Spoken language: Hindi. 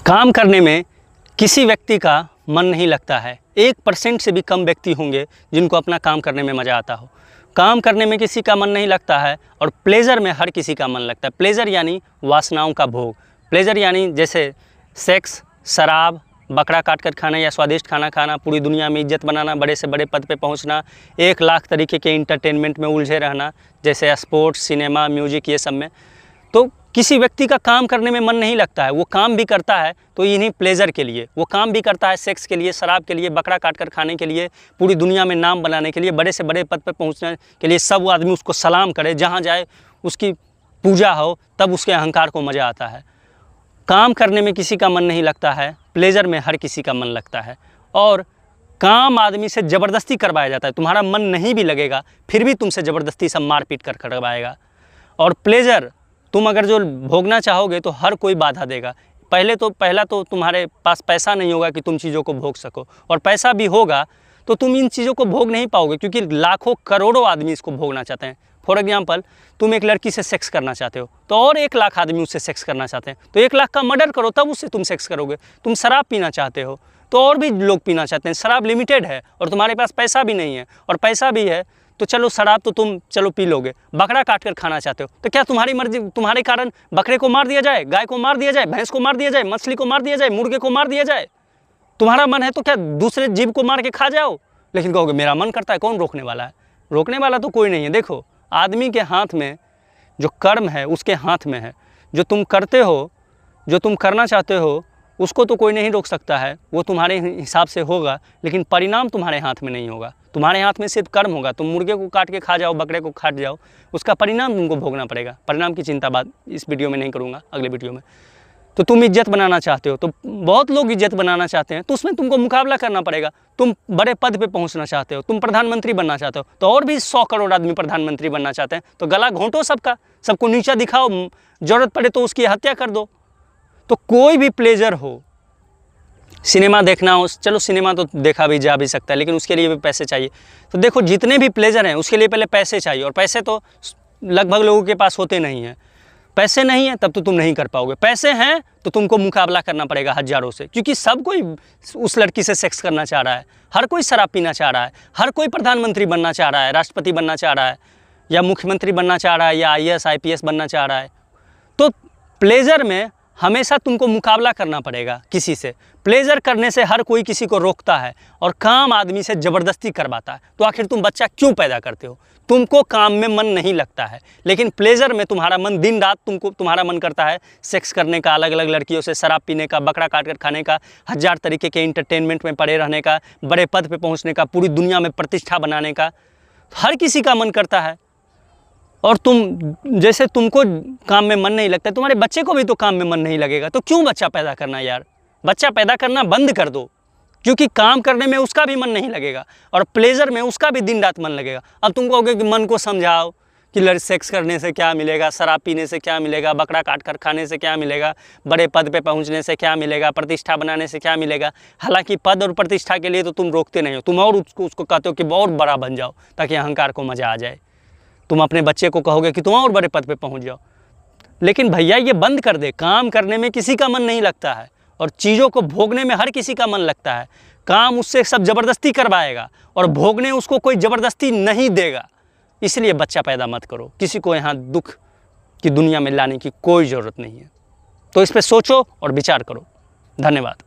काम करने में किसी व्यक्ति का मन नहीं लगता है। 1% से भी कम व्यक्ति होंगे जिनको अपना काम करने में मज़ा आता हो। काम करने में किसी का मन नहीं लगता है और प्लेजर में हर किसी का मन लगता है। प्लेजर यानी वासनाओं का भोग। प्लेजर यानी जैसे सेक्स, शराब, बकरा काट कर खाना या स्वादिष्ट खाना खाना, पूरी दुनिया में इज्जत बनाना, बड़े से बड़े पद पे पहुंचना, 1 लाख तरीके के इंटरटेनमेंट में उलझे रहना, जैसे स्पोर्ट्स, सिनेमा, म्यूजिक, ये सब में। तो किसी व्यक्ति का काम करने में मन नहीं लगता है। वो काम भी करता है तो इन्हीं प्लेजर के लिए, वो काम भी करता है सेक्स के लिए, शराब के लिए, बकरा काट कर खाने के लिए, पूरी दुनिया में नाम बनाने के लिए, बड़े से बड़े पद पर पहुंचने के लिए। सब आदमी उसको सलाम करे, जहाँ जाए उसकी पूजा हो, तब उसके अहंकार को मज़ा आता है। काम करने में किसी का मन नहीं लगता है, प्लेजर में हर किसी का मन लगता है। और काम आदमी से ज़बरदस्ती करवाया जाता है। तुम्हारा मन नहीं भी लगेगा फिर भी तुमसे ज़बरदस्ती सब मारपीट कर करवाएगा। और प्लेजर तुम अगर जो भोगना चाहोगे तो हर कोई बाधा देगा। पहला तो तुम्हारे पास पैसा नहीं होगा कि तुम चीज़ों को भोग सको, और पैसा भी होगा तो तुम इन चीज़ों को भोग नहीं पाओगे, क्योंकि लाखों करोड़ों आदमी इसको भोगना चाहते हैं। फॉर एग्जांपल, तुम एक लड़की से सेक्स करना चाहते हो तो और 1 लाख आदमी उससे सेक्स करना चाहते हैं, तो 1 लाख का मर्डर करो तब उससे तुम सेक्स करोगे। तुम शराब पीना चाहते हो तो और भी लोग पीना चाहते हैं। शराब लिमिटेड है और तुम्हारे पास पैसा भी नहीं है, और पैसा भी है तो चलो शराब तो तुम चलो पी लोगे। बकरा काट कर खाना चाहते हो तो क्या तुम्हारी मर्जी, तुम्हारे कारण बकरे को मार दिया जाए, गाय को मार दिया जाए, भैंस को मार दिया जाए, मछली को मार दिया जाए, मुर्गे को मार दिया जाए? तुम्हारा मन है तो क्या दूसरे जीव को मार के खा जाओ? लेकिन कहोगे मेरा मन करता है, कौन रोकने वाला है? रोकने वाला तो कोई नहीं है। देखो, आदमी के हाथ में जो कर्म है उसके हाथ में है। जो तुम करते हो, जो तुम करना चाहते हो, उसको तो कोई नहीं रोक सकता है। वो तुम्हारे हिसाब से होगा, लेकिन परिणाम तुम्हारे हाथ में नहीं होगा। तुम्हारे हाथ में सिर्फ कर्म होगा। तुम मुर्गे को काट के खा जाओ, बकरे को काट जाओ, उसका परिणाम तुमको भोगना पड़ेगा। परिणाम की चिंता बात इस वीडियो में नहीं करूँगा, अगले वीडियो में। तो तुम इज्जत बनाना चाहते हो, तो बहुत लोग इज्जत बनाना चाहते हैं, तो उसमें तुमको मुकाबला करना पड़ेगा। तुम बड़े पद पे पहुंचना चाहते हो, तुम प्रधानमंत्री बनना चाहते हो, तो और भी 100 करोड़ आदमी प्रधानमंत्री बनना चाहते हैं, तो गला घोंटो सबका, सबको नीचा दिखाओ, जरूरत पड़े तो उसकी हत्या कर दो। तो कोई भी प्लेजर हो, सिनेमा देखना हो, चलो सिनेमा तो देखा भी जा भी सकता है, लेकिन उसके लिए भी पैसे चाहिए। तो देखो, जितने भी प्लेजर हैं उसके लिए पहले पैसे चाहिए, और पैसे तो लगभग लोगों के पास होते नहीं हैं। पैसे नहीं है तब तो तुम नहीं कर पाओगे। पैसे हैं तो तुमको मुकाबला करना पड़ेगा हज़ारों से, क्योंकि सब कोई उस लड़की से सेक्स करना चाह रहा है, हर कोई शराब पीना चाह रहा है, हर कोई प्रधानमंत्री बनना चाह रहा है, राष्ट्रपति बनना चाह रहा है, या मुख्यमंत्री बनना चाह रहा है, या IAS IPS बनना चाह रहा है। तो प्लेजर में हमेशा तुमको मुकाबला करना पड़ेगा किसी से। प्लेजर करने से हर कोई किसी को रोकता है, और काम आदमी से ज़बरदस्ती करवाता है। तो आखिर तुम बच्चा क्यों पैदा करते हो? तुमको काम में मन नहीं लगता है, लेकिन प्लेजर में तुम्हारा मन दिन रात तुम्हारा मन करता है सेक्स करने का, अलग अलग लड़कियों से शराब पीने का, बकरा काट कर खाने का, 1000 तरीके के इंटरटेनमेंट में पड़े रहने का, बड़े पद पे पहुंचने का, पूरी दुनिया में प्रतिष्ठा बनाने का। हर किसी का मन करता है। और जैसे तुमको काम में मन नहीं लगता, तुम्हारे बच्चे को भी तो काम में मन नहीं लगेगा, तो क्यों बच्चा पैदा करना यार? बच्चा पैदा करना बंद कर दो, क्योंकि काम करने में उसका भी मन नहीं लगेगा और प्लेजर में उसका भी दिन रात मन लगेगा। अब तुम कहोगे कि मन को समझाओ कि सेक्स करने से क्या मिलेगा, शराब पीने से क्या मिलेगा, बकरा काट कर खाने से क्या मिलेगा, बड़े पद पे पहुंचने से क्या मिलेगा, प्रतिष्ठा बनाने से क्या मिलेगा। हालांकि पद और प्रतिष्ठा के लिए तो तुम रोकते नहीं हो, तुम और उसको कहते हो कि बहुत बड़ा बन जाओ ताकि अहंकार को मज़ा आ जाए। तुम अपने बच्चे को कहोगे कि तुम और बड़े पद पे पहुंच जाओ। लेकिन भैया ये बंद कर दे। काम करने में किसी का मन नहीं लगता है, और चीज़ों को भोगने में हर किसी का मन लगता है। काम उससे सब ज़बरदस्ती करवाएगा, और भोगने उसको कोई ज़बरदस्ती नहीं देगा। इसलिए बच्चा पैदा मत करो। किसी को यहाँ दुख की दुनिया में लाने की कोई ज़रूरत नहीं है। तो इस पर सोचो और विचार करो। धन्यवाद।